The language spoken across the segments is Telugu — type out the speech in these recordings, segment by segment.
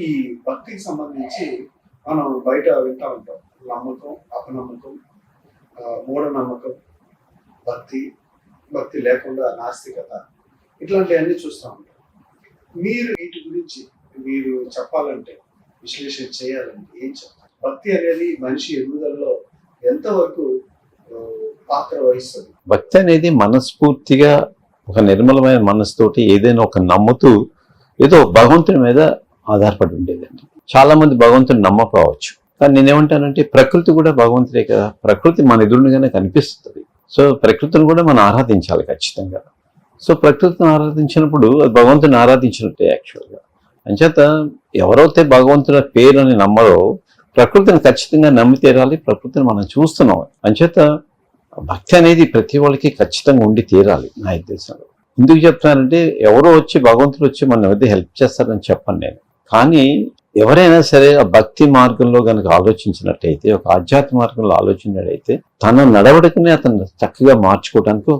ఈ భక్తికి సంబంధించి మనం బయట వింటా ఉంటాం. నమ్మకం, అపనమ్మకం, మూఢనమ్మకం, భక్తి, భక్తి లేకుండా నాస్తికత, ఇట్లాంటివన్నీ చూస్తూ ఉంటాం. మీరు వీటి గురించి మీరు చెప్పాలంటే, విశ్లేషణ చేయాలంటే ఏం చెప్తారు? భక్తి అనేది మనిషి ఎదుగుదలలో ఎంతవరకు పాత్ర వహిస్తుంది? భక్తి అనేది మనస్ఫూర్తిగా ఒక నిర్మలమైన మనసుతోటి ఏదైనా ఒక నమ్ముతూ ఏదో భగవంతుని మీద ఆధారపడి ఉండేదండి. చాలా మంది భగవంతుని నమ్మకపోవచ్చు, కానీ నేనేమంటానంటే ప్రకృతి కూడా భగవంతుడే కదా. ప్రకృతి మన ఎదురుగానే కనిపిస్తుంది. సో ప్రకృతిని కూడా మనం ఆరాధించాలి ఖచ్చితంగా. సో ప్రకృతిని ఆరాధించినప్పుడు అది భగవంతుని ఆరాధించినట్టే యాక్చువల్గా. అంచేత ఎవరైతే భగవంతుని పేరు అని నమ్మరో ప్రకృతిని ఖచ్చితంగా నమ్మి తీరాలి. ప్రకృతిని మనం చూస్తున్నాం. అంచేత భక్తి అనేది ప్రతి వాళ్ళకి ఖచ్చితంగా ఉండి తీరాలి నా ఉద్దేశంలో. ఎందుకు చెప్తున్నానంటే ఎవరో వచ్చి భగవంతుడు వచ్చి మన మధ్య హెల్ప్ చేస్తారని చెప్పను నేను. కానీ ఎవరైనా సరే ఆ భక్తి మార్గంలో కనుక ఆలోచించినట్టయితే, ఒక ఆధ్యాత్మిక మార్గంలో ఆలోచించినట్టయితే తన నడవడికనే అతను చక్కగా మార్చుకోవడానికి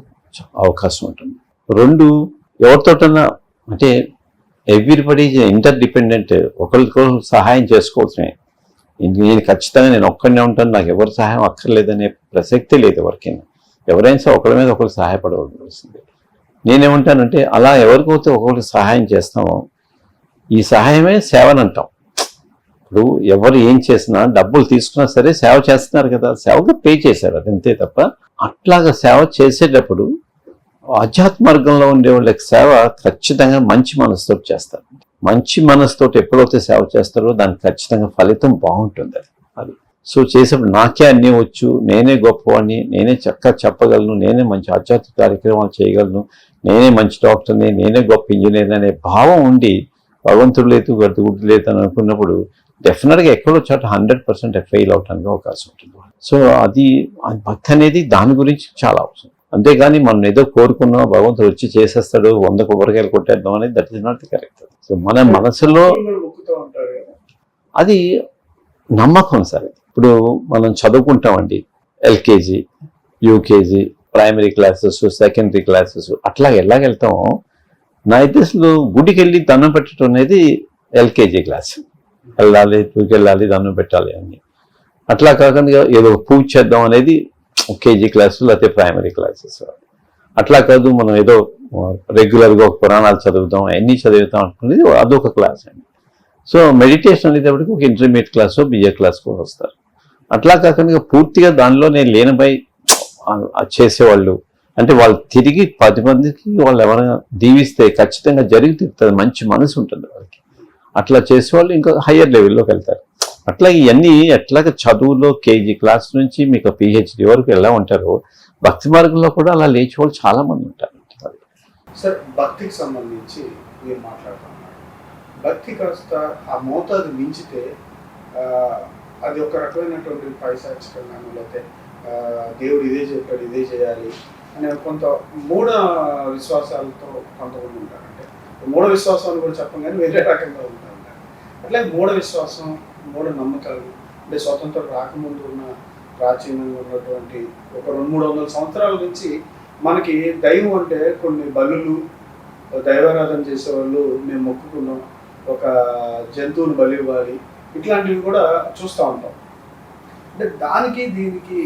అవకాశం ఉంటుంది. రెండు, ఎవరితోటన్నా అంటే ఎవ్రీబడి ఇంటర్ డిపెండెంట్, ఒకరికొకరు సహాయం చేసుకోవచ్చునే. నేను ఖచ్చితంగా నేను ఒక్కడనే ఉంటాను, నాకు ఎవరి సహాయం అక్కర్లేదనే ప్రసక్తి లేదు ఎవరికైనా. ఎవరైనా సరే ఒకరి మీద ఒకరు సహాయపడవలసింది. నేనేమంటానంటే అలా ఎవరికైతే ఒకరికి సహాయం చేస్తామో ఈ సహాయమే సేవని అంటాం. ఇప్పుడు ఎవరు ఏం చేసినా డబ్బులు తీసుకున్నా సరే సేవ చేస్తున్నారు కదా, సేవగా పే చేశారు, అదంతే తప్ప అట్లాగా సేవ చేసేటప్పుడు ఆధ్యాత్మిక మార్గంలో ఉండే వాళ్ళకి సేవ ఖచ్చితంగా మంచి మనసుతో చేస్తారు. మంచి మనసుతో ఎప్పుడైతే సేవ చేస్తారో దానికి ఖచ్చితంగా ఫలితం బాగుంటుంది. అది సో చేసేప్పుడు నాకే అన్నీ వచ్చు, నేనే గొప్పవాడిని, నేనే చక్కగా చెప్పగలను, నేనే మంచి ఆధ్యాత్మిక కార్యక్రమాలు చేయగలను, నేనే మంచి డాక్టర్ని, నేనే గొప్ప ఇంజనీర్ అనే భావం ఉండి భగవంతుడు లేదు గుడ్డు లేదు అని అనుకున్నప్పుడు డెఫినెట్గా ఎక్కడో చోట 100% ఫెయిల్ అవడానికి అవకాశం ఉంటుంది. సో అది భక్తి అనేది దాని గురించి చాలా అవసరం. అంతేగాని మనం ఏదో కోరుకున్నా భగవంతుడు వచ్చి చేసేస్తాడు 100 కొబ్బరికాయలు కొట్టేద్దాం అనేది that is not correct. So మన మనసులో అది నమ్మకం సార్. ఇప్పుడు మనం చదువుకుంటామండి, LKG, UKG, primary classes, secondary classes, అట్లా ఎలాగెళ్తామో నా ఉద్దేశంలో గుడికి వెళ్ళి దండం పెట్టడం అనేది ఎల్కేజీ క్లాస్. వెళ్ళాలి, టూకి వెళ్ళాలి, దండం పెట్టాలి అని. అట్లా కాకుండా ఏదో పూజ చేద్దాం అనేది కేజీ క్లాసు లేకపోతే ప్రైమరీ క్లాసెస్. అట్లా కాదు మనం ఏదో రెగ్యులర్గా ఒక పురాణాలు చదువుతాం, అన్నీ చదువుతాం అనుకునేది అదొక క్లాస్ అండి. సో మెడిటేషన్ అనేటప్పటికి ఒక ఇంటర్మీడియట్ క్లాసు, బిఏ క్లాస్ కూడా వస్తారు. అట్లా కాకుండా పూర్తిగా దానిలోనే లేనిపై చేసేవాళ్ళు అంటే వాళ్ళు తిరిగి 10 మందికి వాళ్ళు ఎవరైనా దీవిస్తే ఖచ్చితంగా జరిగి తీరుతుంది, మంచి మనసు ఉంటుంది వాళ్ళకి. అట్లా చేసేవాళ్ళు ఇంకా హయ్యర్ లెవెల్లోకి వెళ్తారు. అట్లా ఇవన్నీ ఎట్లాగ చదువులో కేజీ క్లాస్ నుంచి మీకు పిహెచ్డి వరకు ఎలా ఉంటారో భక్తి మార్గంలో కూడా అలా లేచి వాళ్ళు చాలా మంది ఉంటారు. సార్, భక్తికి సంబంధించి మీరు మాట్లాడుతున్నారు. భక్తి కాస్త ఆ మోతాదు మించితే అది ఒక రకమైనటువంటి పైశాచికంగా, లేకపోతే దేవుడు ఇదే చెప్పాడు ఇదే చేయాలి అనే కొంత మూఢ విశ్వాసాలతో కొంతమంది ఉంటారు. అంటే మూఢ విశ్వాసాలు కూడా చెప్పం కానీ వేరే రకంగా ఉంటారు. అట్లా మూఢ విశ్వాసం, మూఢ నమ్మకాలు అంటే స్వతంత్రం రాకముందు ఉన్న ప్రాచీనంగా ఉన్నటువంటి ఒక 200-300 సంవత్సరాల నుంచి మనకి దైవం అంటే కొన్ని బలులు, దైవారాధన చేసేవాళ్ళు, మేము మొక్కుకున్నాం ఒక జంతువుని బలి ఇవ్వాలి, ఇట్లాంటివి కూడా చూస్తూ ఉంటాం. అంటే దానికి దీనికి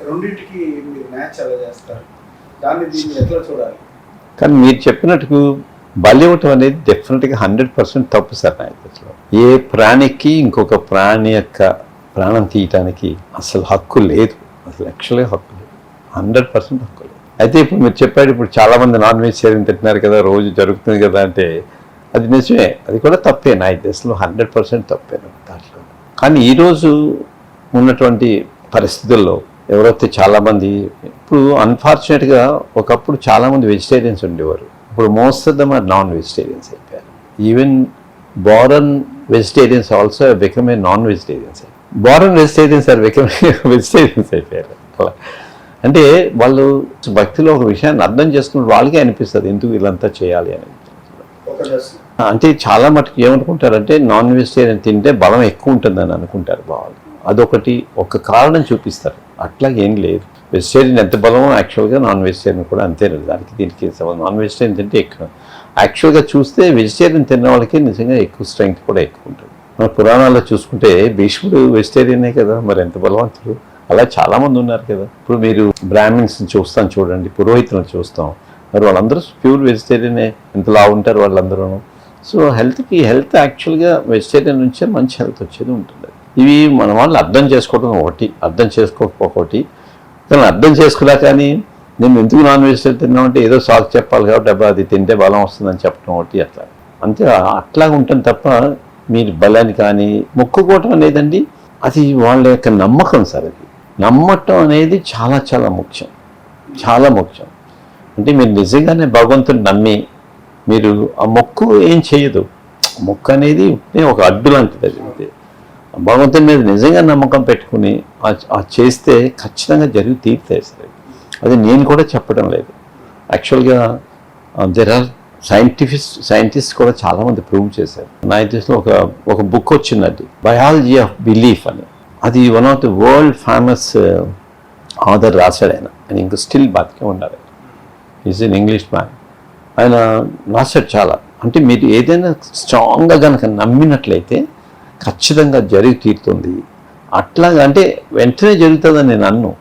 రెండింటికి మీరు మ్యాచ్ ఎలా చేస్తారు? దీన్ని ఎట్లా చూడాలి? కానీ మీరు చెప్పినట్టు బలి ఇవ్వటం అనేది డెఫినెట్గా 100% తప్పు సార్ నా దృష్టిలో. ఏ ప్రాణికి ఇంకొక ప్రాణి యొక్క ప్రాణం తీయటానికి అసలు హక్కు లేదు, అసలు యాక్చువల్గా హక్కు లేదు, 100% హక్కు లేదు. అయితే ఇప్పుడు మీరు చెప్పాడు, ఇప్పుడు చాలామంది నాన్ వెజిటేరియన్ తింటున్నారు కదా, రోజు జరుగుతుంది కదా అంటే అది నిజమే, అది కూడా తప్పే నా దృష్టిలో, 100% తప్పే దాంట్లో. కానీ ఈరోజు ఉన్నటువంటి పరిస్థితుల్లో ఎవరైతే చాలామంది ఇప్పుడు అన్ఫార్చునేట్గా ఒకప్పుడు చాలామంది వెజిటేరియన్స్ ఉండేవారు, ఇప్పుడు most of them are non vegetarians అయిపోయారు. Even born vegetarians also become a non vegetarians. Born vegetarians are become vegetarians అయిపోయారు. అలా అంటే వాళ్ళు భక్తిలో ఒక విషయాన్ని అర్థం చేసుకున్న వాళ్ళకే అనిపిస్తుంది ఎందుకు వీళ్ళంతా చేయాలి అని. అంటే చాలా మటుకు ఏమనుకుంటారంటే నాన్ వెజిటేరియన్ తింటే బలం ఎక్కువ ఉంటుందని అనుకుంటారు వాళ్ళు. అదొకటి ఒక కారణం చూపిస్తారు. అట్లా ఏం లేదు. వెజిటేరియన్ ఎంత బలమో యాక్చువల్గా నాన్ వెజిటేరియన్ కూడా అంతే. దానికి దీనికి నాన్ వెజిటేరియన్ తింటే ఎక్కువ. యాక్చువల్గా చూస్తే వెజిటేరియన్ తిన్న వాళ్ళకి నిజంగా ఎక్కువ స్ట్రెంగ్త్ కూడా ఎక్కువ ఉంటుంది. మన పురాణాల్లో చూసుకుంటే భీష్ముడు వెజిటేరియనే కదా, మరి ఎంత బలవంతుడు. అలా చాలామంది ఉన్నారు కదా. ఇప్పుడు మీరు బ్రాహ్మిన్స్ని చూస్తాం చూడండి, పురోహితులను చూస్తాం, మరి వాళ్ళందరూ ప్యూర్ వెజిటేరియనే, ఎంతలా ఉంటారు వాళ్ళందరూ. సో హెల్త్ యాక్చువల్గా వెజిటేరియన్ నుంచే మంచి హెల్త్ వచ్చేది ఉంటుంది. ఇవి మన వాళ్ళు అర్థం చేసుకోవడం ఒకటి, అర్థం చేసుకోకపోకటి. కానీ అర్థం చేసుకున్నా కానీ నేను ఎందుకు నాన్ వెజిటేరియన్ తిన్నామంటే ఏదో సాకు చెప్పాలి కాబట్టి అబ్బా అది తింటే బలం వస్తుందని చెప్పడం ఒకటి, అట్లా అంతే. అట్లాగా ఉంటుంది తప్ప మీరు బలాన్ని కానీ మొక్కుకోవటం అనేదండి, అది వాళ్ళ యొక్క నమ్మకం సార్. అది నమ్మటం అనేది చాలా చాలా ముఖ్యం, చాలా ముఖ్యం. అంటే మీరు నిజంగానే భగవంతుని నమ్మి మీరు ఆ మొక్కు ఏం చేయదు. మొక్కు అనేది ఒక అడ్డు లాంటిది. అది భగవంతుని మీద నిజంగా నమ్మకం పెట్టుకుని చేస్తే ఖచ్చితంగా జరిగి తీరుతాయి సరే. అది నేను కూడా చెప్పడం లేదు. యాక్చువల్గా దెర్ ఆర్ సైంటిస్ట్ కూడా చాలామంది ప్రూవ్ చేశారు. నా ఇంట్రెస్ట్లో ఒక బుక్ వచ్చిందండి, బయాలజీ ఆఫ్ బిలీఫ్ అని. అది one of the world famous author రాశాడు ఆయన ఇంకా స్టిల్ బతికే ఉన్నారు. Is in English man. ఆయన రాశాడు చాలా. అంటే మీరు ఏదైనా స్ట్రాంగ్గా కనుక నమ్మినట్లయితే ఖచ్చితంగా జరిగి తీరుతుంది. అట్లాగా అంటే వెంటనే జరుగుతుందని నేను అన్ను.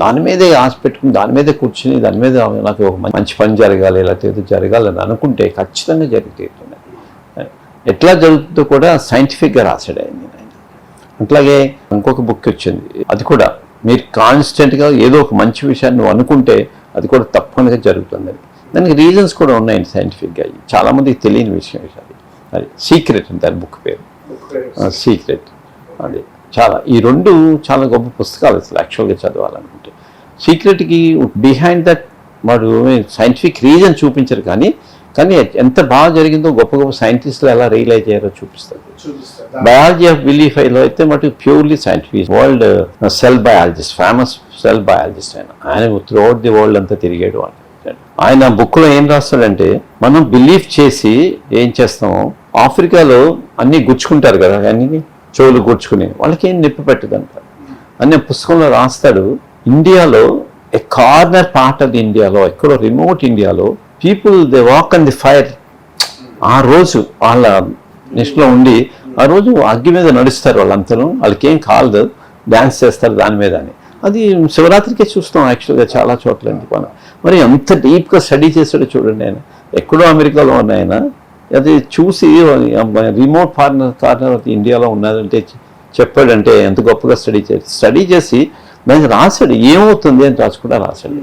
దాని మీదే ఆశ పెట్టుకుని దాని మీదే కూర్చుని దాని మీద నాకు ఒక మంచి పని జరగాలి లేకపోతే ఏదో జరగాలని అనుకుంటే ఖచ్చితంగా జరిగి తీరుతుంది. ఎట్లా జరుగుతుందో కూడా సైంటిఫిక్గా రాశాడు ఆయన. అట్లాగే ఇంకొక బుక్ వచ్చింది, అది కూడా మీరు కాన్స్టెంట్గా ఏదో ఒక మంచి విషయాన్ని నువ్వు అనుకుంటే అది కూడా తప్పకుండా జరుగుతుంది. దానికి రీజన్స్ కూడా ఉన్నాయండి సైంటిఫిక్గా, చాలామందికి తెలియని విషయం. అది సీక్రెట్ అని దాని బుక్ పేరు, సీక్రెట్. అది చాలా ఈ రెండు చాలా గొప్ప పుస్తకాలు అసలు యాక్చువల్గా చదవాలనుకుంటే. సీక్రెట్కి బిహైండ్ దట్ వాడు సైంటిఫిక్ రీజన్ చూపించరు, కానీ ఎంత బాగా జరిగిందో గొప్ప గొప్ప సైంటిస్టులు ఎలా రియలైజ్ అయ్యారో చూపిస్తారు. బయాలజీ ఆఫ్ బిలీఫ్ లో అయితే మటు purely scientific. World cell biologist, famous cell biologist ఆయన త్రూ అవుట్ ది వరల్డ్ అంతా తిరిగాడు. ఆయన బుక్లో ఏం రాస్తాడంటే, మనం బిలీఫ్ చేసి ఏం చేస్తామో, ఆఫ్రికాలో అన్నీ గుచ్చుకుంటారు కదా, అన్ని చెవులు గుచ్చుకుని వాళ్ళకి ఏం నొప్పి పెట్టదంట అనే పుస్తకంలో రాస్తాడు. ఇండియాలో ఏ కార్నర్ పార్ట్ ఆఫ్ ఇండియాలో, ఎక్కడో రిమోట్ ఇండియాలో people they walk on the fire. ఆ రోజు వాళ్ళ నిష్లో ఉండి ఆ రోజు అగ్గి మీద నడుస్తారు వాళ్ళంతను, వాళ్ళకి ఏం కాలదు, డ్యాన్స్ చేస్తారు దాని మీద అని. అది శివరాత్రికే చూస్తాం యాక్చువల్గా చాలా చోట్ల. మరి అంత డీప్గా స్టడీ చేశాడు చూడండి ఆయన. ఎక్కడో అమెరికాలో ఉన్న ఆయన అది చూసి రిమోట్ కార్నర్ ఆఫ్ ఇండియాలో ఉన్నదంటే చెప్పాడంటే ఎంత గొప్పగా స్టడీ చేసి దానికి రాశాడు ఏమవుతుంది అని రాసుకుంటా రాశాడు.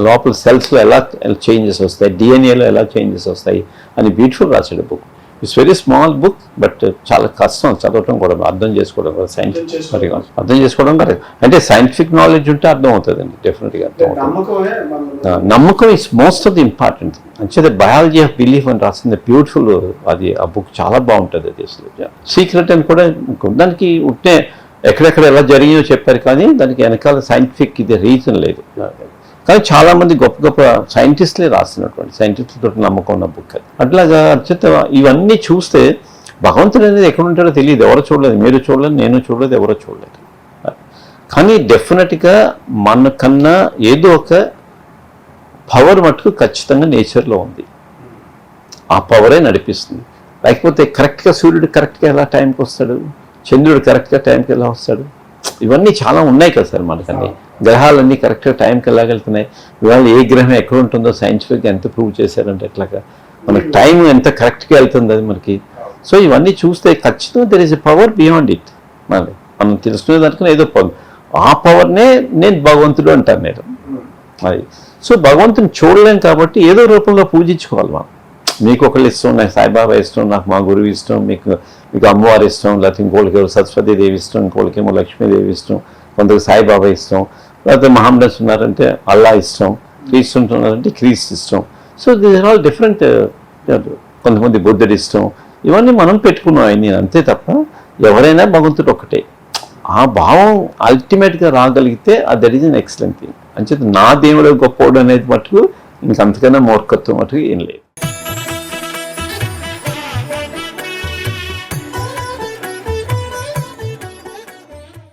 లోపల సెల్స్లో ఎలా చేంజెస్ వస్తాయి, డిఎన్ఏలో ఎలా చేంజెస్ వస్తాయి అని బ్యూటిఫుల్ రాశాడు book. It's very small book, but చాలా కష్టం చదవటం కూడా, అర్థం చేసుకోవడం కూడా. సైంటిఫిక్ అర్థం చేసుకోవడం కదా, అంటే సైంటిఫిక్ నాలెడ్జ్ ఉంటే అర్థం అవుతుందండి, డెఫినెట్గా అర్థం అవుతుంది. నమ్మకం is most of the important. అంటే బయాలజీ ఆఫ్ బిలీఫ్ అని రాసింది బ్యూటిఫుల్. అది ఆ బుక్ చాలా బాగుంటుంది. అది అసలు సీక్రెట్ అని కూడా దానికి ఉంటే ఎక్కడెక్కడ ఎలా జరిగిందో చెప్పారు, కానీ దానికి వెనకాల సైంటిఫిక్ ఇది రీజన్ లేదు. కానీ చాలామంది గొప్ప గొప్ప సైంటిస్టులే రాస్తున్నటువంటి సైంటిస్టులతో నమ్మకం ఉన్న బుక్ అది. అట్లాగా అత్యంత ఇవన్నీ చూస్తే భగవంతుడు అనేది ఎక్కడ ఉంటాడో తెలియదు, ఎవరో చూడలేదు, మీరు చూడలేదు, నేను చూడలేదు, ఎవరో చూడలేదు. కానీ డెఫినెట్గా మనకన్నా ఏదో ఒక పవర్ మటుకు ఖచ్చితంగా నేచర్లో ఉంది. ఆ పవరే నడిపిస్తుంది. లేకపోతే కరెక్ట్గా సూర్యుడు కరెక్ట్గా ఎలా టైంకి వస్తాడు, చంద్రుడు కరెక్ట్గా టైంకి ఎలా వస్తాడు, ఇవన్నీ చాలా ఉన్నాయి కదా సార్ మనకన్నీ. గ్రహాలన్నీ కరెక్ట్గా టైంకి ఎలాగెళ్తున్నాయి, ఇవాళ ఏ గ్రహం ఎక్కడ ఉంటుందో సైంటిఫిక్గా ఎంత ప్రూవ్ చేశారంటే ఎట్లాగా మనకి టైం ఎంత కరెక్ట్గా వెళ్తుంది అది మనకి. సో ఇవన్నీ చూస్తే ఖచ్చితంగా there is a power beyond it. మనం తెలుసుకునే దానికన్నా ఏదో పవర్, ఆ పవర్నే నేను భగవంతుడు అంటాను నేను. అది సో భగవంతుని చూడలేం కాబట్టి ఏదో రూపంలో పూజించుకోవాలి మనం. మీకు ఒకళ్ళు ఇష్టం, నాకు సాయిబాబా ఇష్టం, నాకు మా గురువు ఇష్టం, మీకు అమ్మవారి ఇష్టం, లేకపోతే ఇంకోళ్ళకి సరస్వతీదేవి ఇష్టం, ఇంకోళ్ళకేమో లక్ష్మీదేవి ఇష్టం, కొందరికి సాయిబాబా ఇష్టం, లేకపోతే మహమ్మద్ ఉన్నారంటే అల్లా ఇష్టం, క్రీస్తు ఉన్నారంటే క్రీస్తు ఇష్టం. So these are all different. కొంతమంది బుద్ధుడు ఇష్టం, ఇవన్నీ మనం పెట్టుకున్నాం అన్ని, అంతే తప్ప ఎవరైనా భగవంతుడు ఒకటే. ఆ భావం అల్టిమేట్గా రాగలిగితే that is an excellent thing. అంచేత నా దేవుడు గొప్పవాడు అనేది మటుకు ఇంకంతకన్నా మూర్ఖత్వం మటుకు ఏం లేదు.